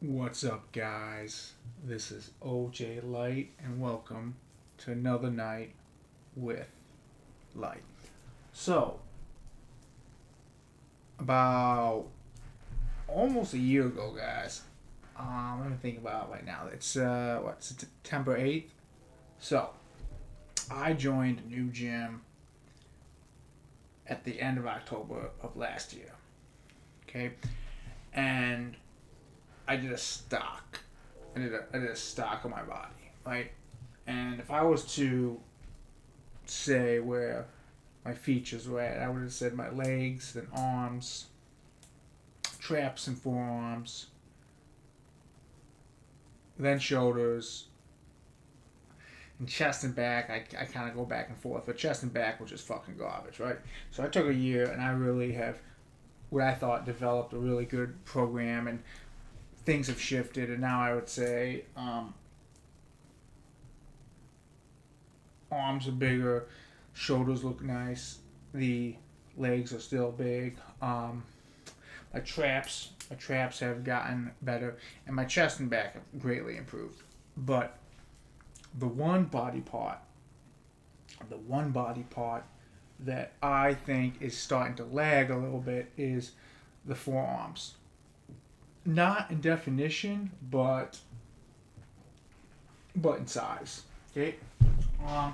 What's up, guys? This is OJ Light, and welcome to another night with Light. So, about almost a year ago, guys. Let me think about it right now. It's September 8th. So, I joined a new gym at the end of October of last year. Okay, and I did a stock. I did a stock of my body, right? And if I was to say where my features were at, I would have said my legs, then arms, traps and forearms, then shoulders, and chest and back. I kind of go back and forth, but chest and back was just fucking garbage, right? So I took a year, and I really have what I thought developed a really good program, and things have shifted, and now I would say arms are bigger, shoulders look nice, the legs are still big. My traps have gotten better, and my chest and back have greatly improved. But the one body part, the one body part that I think is starting to lag a little bit is the forearms. Not in definition, but in size. Okay. Um,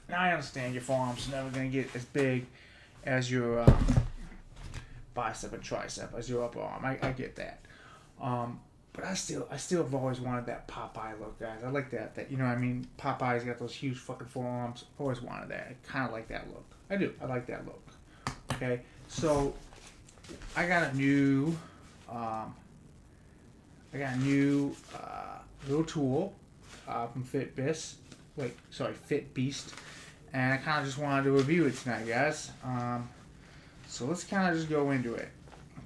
Now I understand your forearms are never gonna get as big as your bicep and tricep, as your upper arm. I get that. But I still have always wanted that Popeye look, guys. I like that. That, you know what I mean? Popeye's got those huge fucking forearms. I've always wanted that. I kind of like that look. I do. I like that look. Okay. So I got a new little tool from Fit Beast, and I kind of just wanted to review it tonight, guys. So let's kind of just go into it.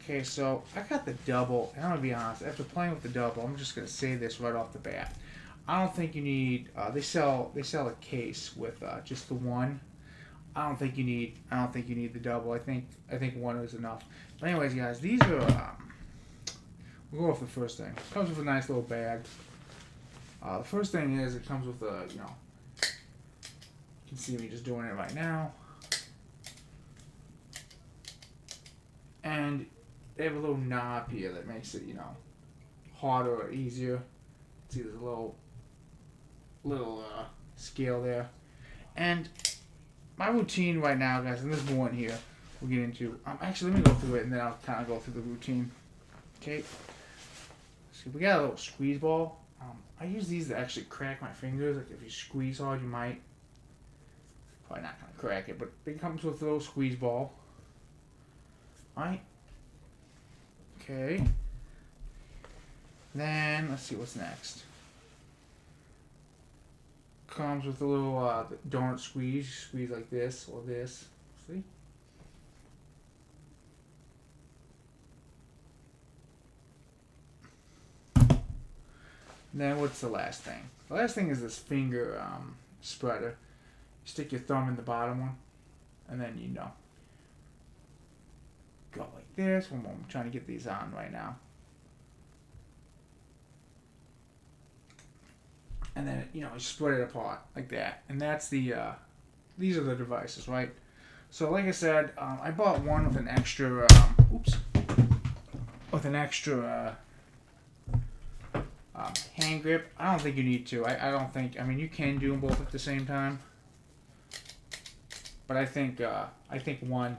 Okay, so I got the double, and I'm gonna be honest. After playing with the double, I'm just gonna say this right off the bat. I don't think you need. They sell a case with just the one. I don't think you need the double. I think one is enough. But anyways, guys, these are. We'll go with the first thing. It comes with a nice little bag. The first thing is it comes with you can see me just doing it right now. And they have a little knob here that makes it, harder or easier. See, there's a little scale there. And my routine right now, guys, and there's more in here we'll get into. Actually, let me go through it and then I'll kind of go through the routine. Okay. So we got a little squeeze ball. I use these to actually crack my fingers. Like if you squeeze hard, you might. Probably not gonna crack it, but it comes with a little squeeze ball. Alright. Okay. Then let's see what's next. Comes with a little donut squeeze. Squeeze like this or this. See? Then what's the last thing? The last thing is this finger spreader. You stick your thumb in the bottom one, and then go like this. One moment, I'm trying to get these on right now. And then you spread it apart like that, and that's the. These are the devices, right? So like I said, I bought one with an extra. With an extra. Hand grip. I don't think you need to. I don't think. I mean, you can do them both at the same time. But I think one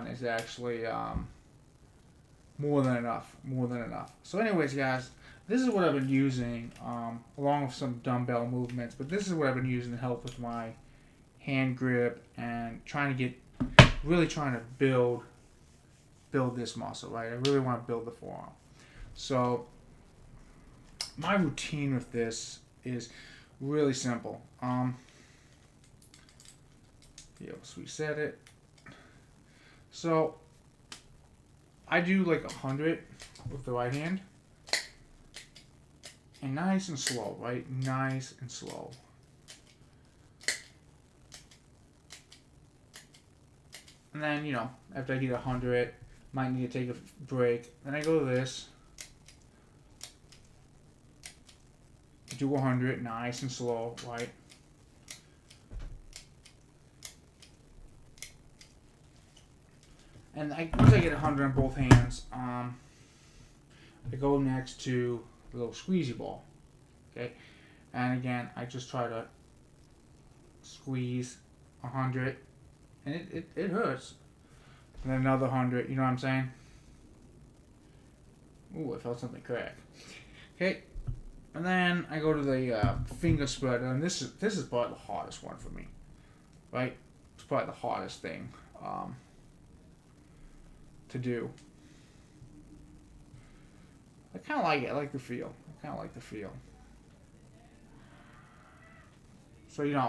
is actually more than enough. More than enough. So, anyways, guys, this is what I've been using, along with some dumbbell movements. But this is what I've been using to help with my hand grip and really trying to build this muscle. Right. I really want to build the forearm. So my routine with this is really simple. Let's reset it. So I do like 100 with the right hand, and nice and slow, right? Nice and slow. And then after I get 100, might need to take a break. Then I go to this. do 100 nice and slow, right? And once I get 100 on both hands, I go next to the little squeezy ball, okay? And again, I just try to squeeze 100, and it hurts. And then another 100, you know what I'm saying? Ooh, I felt something crack. Okay, and then I go to the finger spreader, and this is probably the hardest one for me, right? It's probably the hardest thing to do. I kind of like it. I like the feel. So you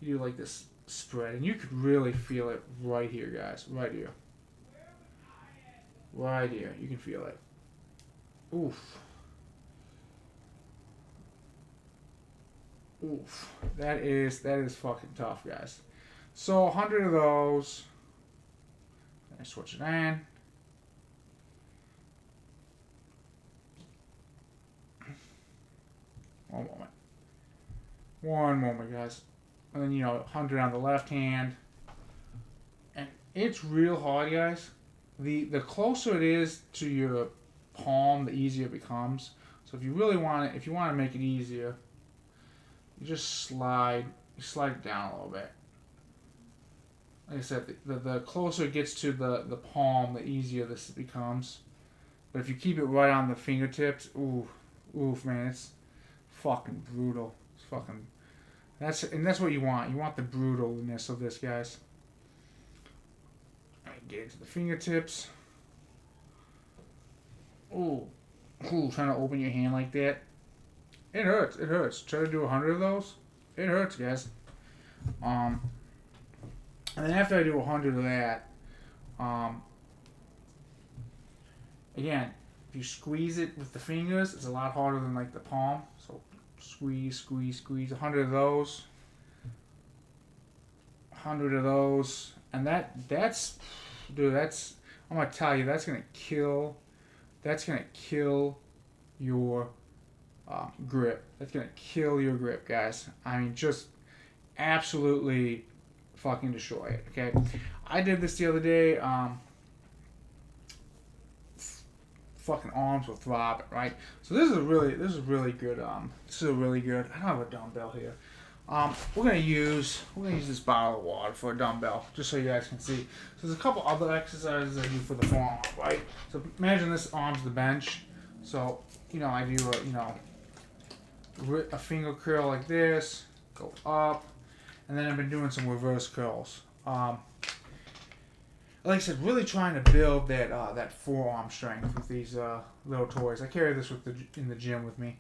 do like this spread, and you could really feel it right here, guys. Right here. Right here. You can feel it. Oof. Oof. That is fucking tough, guys. So 100 of those. I switch it in. One moment, guys. And then, 100 on the left hand. And it's real hard, guys. The closer it is to your palm, the easier it becomes. So if you really want it, if you want to make it easier, you just slide it down a little bit. Like I said, the closer it gets to the palm, the easier this becomes. But if you keep it right on the fingertips, oof, man, it's fucking brutal. It's fucking... That's what you want. You want the brutalness of this, guys. Alright, get into the fingertips. Ooh, trying to open your hand like that. It hurts. Try to do 100 of those. It hurts, guys. And then after I do 100 of that, again, if you squeeze it with the fingers, it's a lot harder than like the palm. So squeeze, 100 of those. 100 of those. And that's I'm gonna tell you, that's gonna kill your grip. That's gonna kill your grip, guys. I mean, just absolutely fucking destroy it. Okay, I did this the other day. Fucking arms were throbbing, right? So this is a really good. This is a really good. I don't have a dumbbell here. We're gonna use this bottle of water for a dumbbell, just so you guys can see. So there's a couple other exercises I do for the forearm, right? So imagine this arm's the bench. So I do a finger curl like this, go up, and then I've been doing some reverse curls. Like I said, really trying to build that forearm strength with these little toys. I carry this in the gym with me.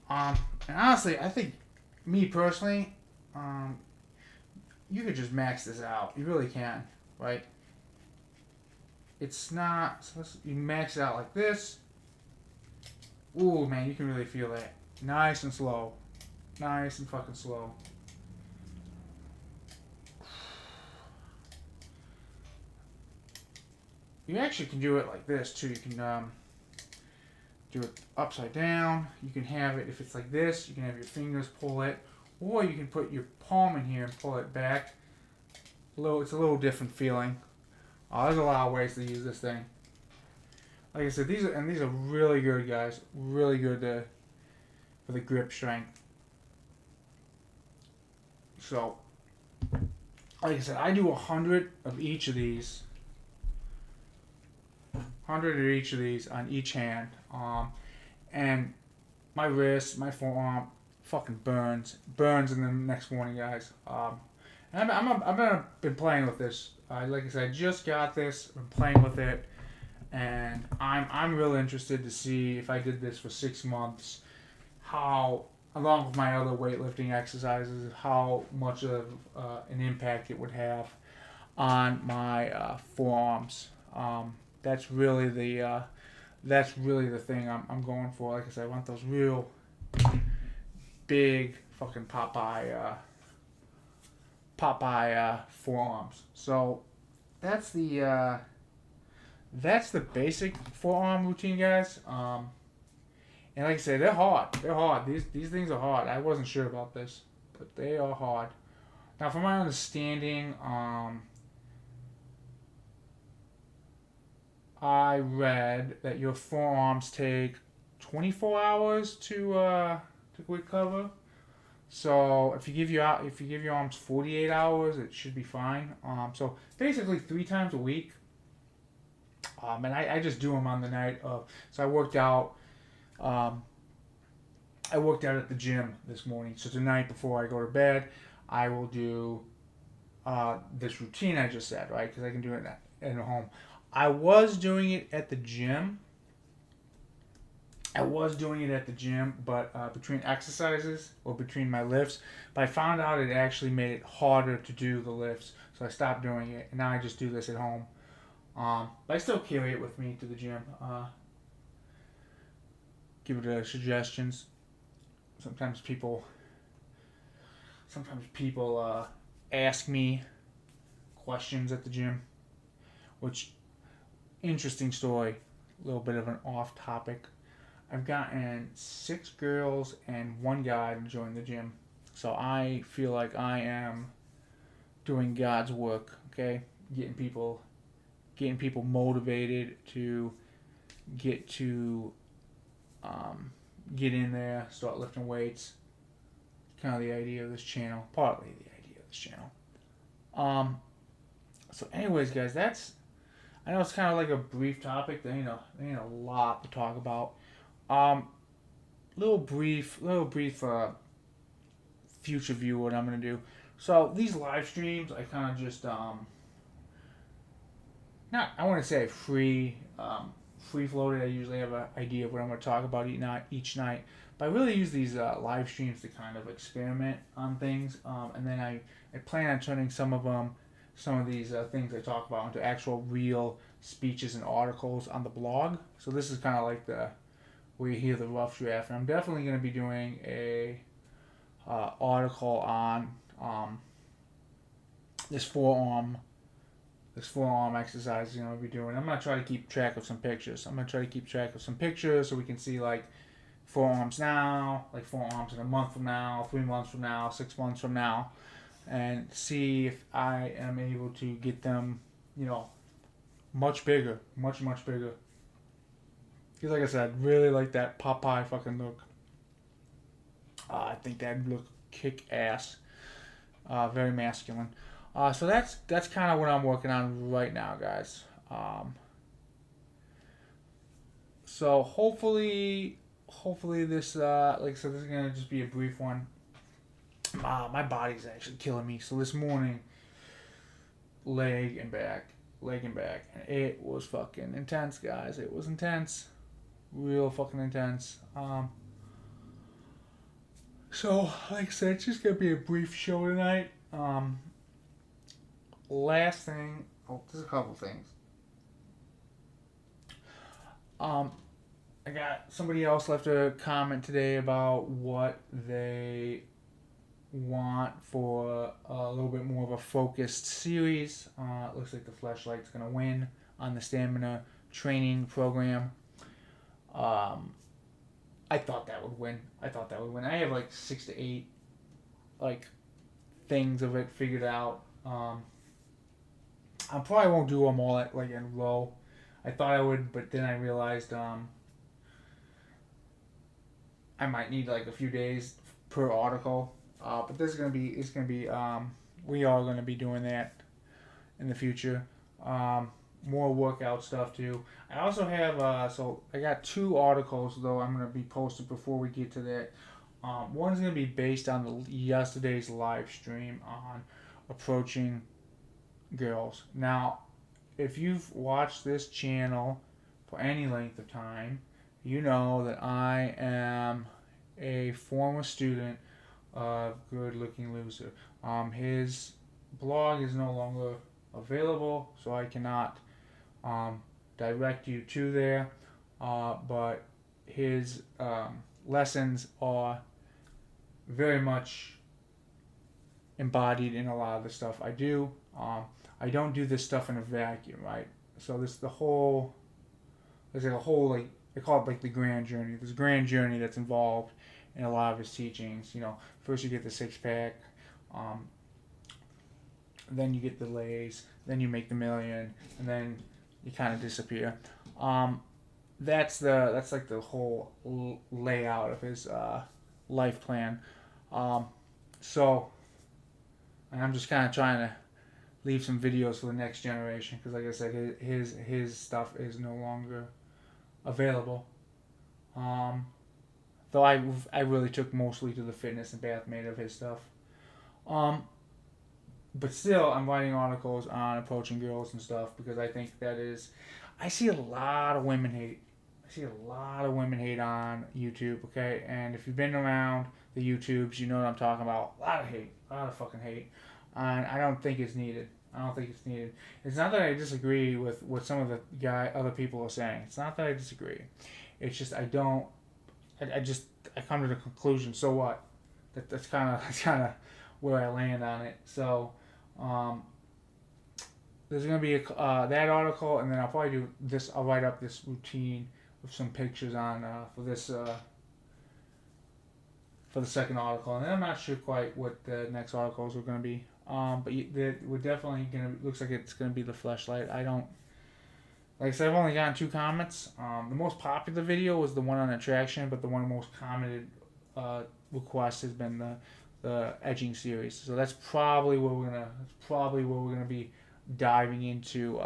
And honestly, I think, me personally, you could just max this out. You really can, right? It's not... So you max it out like this. Ooh, man, you can really feel that. Nice and slow. Nice and fucking slow. You actually can do it like this, too. You can do it upside down. You can have it, if it's like this, you can have your fingers pull it. Or you can put your palm in here and pull it back. It's a little different feeling. There's a lot of ways to use this thing. Like I said, these are really good, guys. Really good for the grip strength. So, like I said, I do 100 of each of these. 100 of each of these on each hand. And my wrist, my forearm, fucking burns in the next morning, guys. And I've been playing with this. Like I said, I just got this. Been playing with it, and I'm really interested to see if I did this for 6 months, how, along with my other weightlifting exercises, how much of an impact it would have on my forearms. That's really the thing I'm going for. Like I said, I want those real big fucking Popeye forearms. So that's the basic forearm routine, guys. And And like I said, they're hard. They're hard. These things are hard. I wasn't sure about this, but they are hard. Now, from my understanding, I read that your forearms take 24 hours to recover. So if you give your arms 48 hours, it should be fine. So basically 3 times a week. And I just do them on the night of. So I worked out. I worked out at the gym this morning. So tonight before I go to bed, I will do this routine I just said, right? Because I can do it at home. I was doing it at the gym. But between exercises or between my lifts, but I found out it actually made it harder to do the lifts, so I stopped doing it, and now I just do this at home. But I still carry it with me to the gym. Give it suggestions. Sometimes people ask me questions at the gym, which interesting story. A little bit of an off topic. I've gotten 6 girls and 1 guy to join the gym. So I feel like I am doing God's work, okay? Getting people motivated to get in there, start lifting weights. Kind of the idea of this channel. Partly the idea of this channel. So anyways, guys, I know it's kind of like a brief topic. There ain't a lot to talk about. Little brief future view of what I'm gonna do. So these live streams, I kind of just not, I want to say free floated. I usually have an idea of what I'm gonna talk about each night, but I really use these live streams to kind of experiment on things, and then I plan on turning some of these things I talk about into actual real speeches and articles on the blog. So this is kind of like where you hear the rough draft. And I'm definitely going to be doing a article on this forearm exercise. I'll be doing. I'm going to try to keep track of some pictures. So we can see like forearms now, like forearms in a month from now, 3 months from now, 6 months from now, and see if I am able to get them, much bigger, much bigger. Because like I said, really like that Popeye fucking look. I think that'd look kick ass. Very masculine. So that's kind of what I'm working on right now, guys. So hopefully this, like I said, this is gonna just be a brief one. My body's actually killing me. So this morning, leg and back, and it was fucking intense, guys. It was intense. Real fucking intense. So, like I said, it's just gonna be a brief show tonight. Last thing, there's a couple things. I got somebody else left a comment today about what they want for a little bit more of a focused series. It looks like the Fleshlight's gonna win on the stamina training program. I thought that would win. I have like 6 to 8 like things of it figured out. I probably won't do them all in a row. I thought I would, but then I realized I might need like a few days per article. But we are gonna be doing that in the future. More workout stuff too. I also have so I got 2 articles though I'm gonna be posted before we get to that. One's gonna be based on yesterday's live stream on approaching girls. Now, if you've watched this channel for any length of time, you know that I am a former student of Good Looking Loser. His blog is no longer available, so I cannot direct you to there, but his lessons are very much embodied in a lot of the stuff I do. I don't do this stuff in a vacuum, right? So there's like a whole like they call it like the grand journey. There's a grand journey that's involved in a lot of his teachings. You know, first you get the six pack, um, then you get the lays, then you make the million, and then you kind of disappear. Um, that's like the whole layout of his life plan. Um, so, and I'm just kind of trying to leave some videos for the next generation because, like I said, his stuff is no longer available. Um, though I really took mostly to the fitness and bath made of his stuff. Um, but still, I'm writing articles on approaching girls and stuff because I think that is. I see a lot of women hate. I see a lot of women hate on YouTube. Okay, and if you've been around the YouTubes, you know what I'm talking about. A lot of hate, a lot of fucking hate, and I don't think it's needed. I don't think it's needed. It's not that I disagree with what some of the other people are saying. It's not that I disagree. It's just I don't. I come to the conclusion. So what? That's kind of that's kind of where I land on it. So, um, there's gonna be that article, and then I'll probably do this. I'll write up this routine with some pictures on for this for the second article, and then I'm not sure quite what the next articles are gonna be. But we're definitely gonna. Looks like it's gonna be the fleshlight. I don't. Like I said, I've only gotten 2 comments. The most popular video was the one on attraction, but the one most commented request has been the edging series. So that's probably where we're gonna be diving into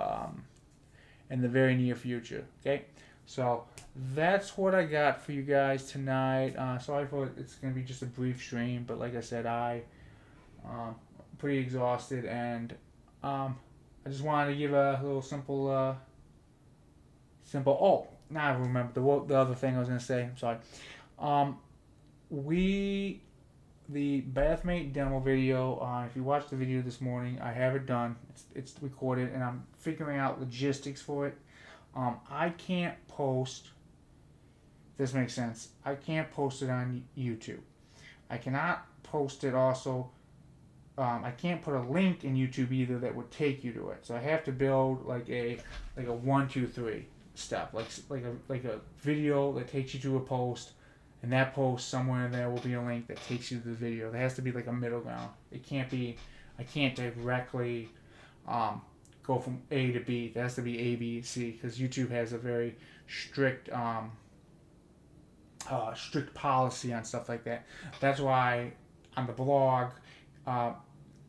in the very near future. Okay, so that's what I got for you guys tonight. Sorry for it's gonna be just a brief stream, but like I said, um, pretty exhausted, and I just wanted to give a little simple. Oh, now I remember the other thing I was gonna say. I'm sorry. Um, the bathmate demo video. If you watched the video this morning, I have it done. It's recorded, and I'm figuring out logistics for it. I can't post. This makes sense. I can't post it on YouTube. I cannot post it also. I can't put a link in YouTube either that would take you to it. So I have to build like a 1, 2, 3 step, like a video that takes you to a post, and that post somewhere in there will be a link that takes you to the video. There has to be like a middle ground. It can't be. I can't directly go from A to B. It has to be A, B, C because YouTube has a very strict strict policy on stuff like that. That's why on the blog.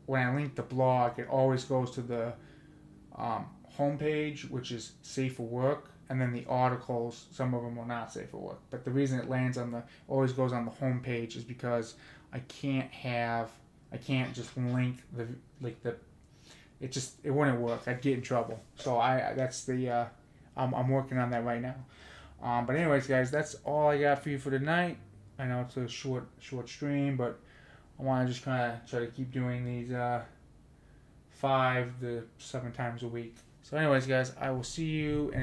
When I link the blog, it always goes to the homepage, which is safe for work, and then the articles. Some of them are not safe for work, but the reason it lands on always goes on the homepage is because I can't just link it wouldn't work. I'd get in trouble. So I'm working on that right now. But anyways, guys, that's all I got for you for tonight. I know it's a short stream, but I want to just kind of try to keep doing these 5 to 7 times a week. So anyways, guys, I will see you in